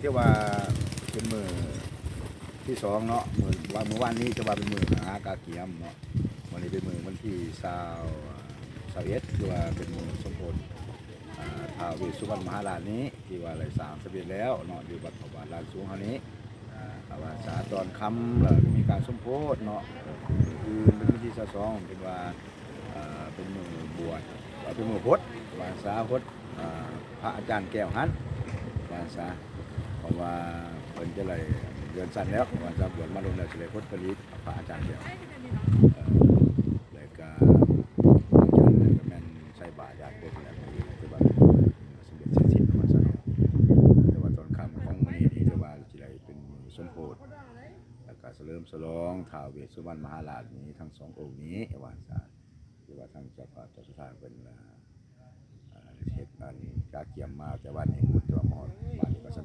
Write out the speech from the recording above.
ที่ว่าเป็นมือที่สองเนาะเมื่อวานนี้จะว่าเป็นมือหากาเกียมเนาะวันนี้เป็นมือวันที่21คือว่าเป็นมือสมโภชท้าวเวสสุวรรณมหาราชนี้ที่ว่าอะไร31แล้วเนาะอยู่วัดพระบาทลานสูงเฮานี้ว่าสาตอนค่ำแล้วมีการสมโภชเนาะคือเป็นวันที่22เป็นว่าเป็นมือบวชเป็นมือพจน์วาสาพจน์พระอาจารย์แก้วหันวาสาเพราะว่าเพิ่นจะเลยเดือนสั้นแล้ววาสาบวชมาลงแล้วสิเลยพจน์ผลิตพระอาจารย์แก้วแล้วก็แม่นใส่บาตรญาติโยมแล้วคือว่าสมเด็จเสด็จชิดวาสาแต่ว่าตอนค่ำของมื้อนี้นี่จะว่าสิได้เป็นสมโภชแล้วก็เฉลิมฉลองท้าวเวสสุวรรณมหาราชนี้ทั้งสององค์นี้วาสาที่ว่าทางเจ้าพระเจ้าสุธาเป็นเฮ็ดการกาเกี่ยมมาแต่วันนี้พูดว่าหมอบ้านนี้ก็ส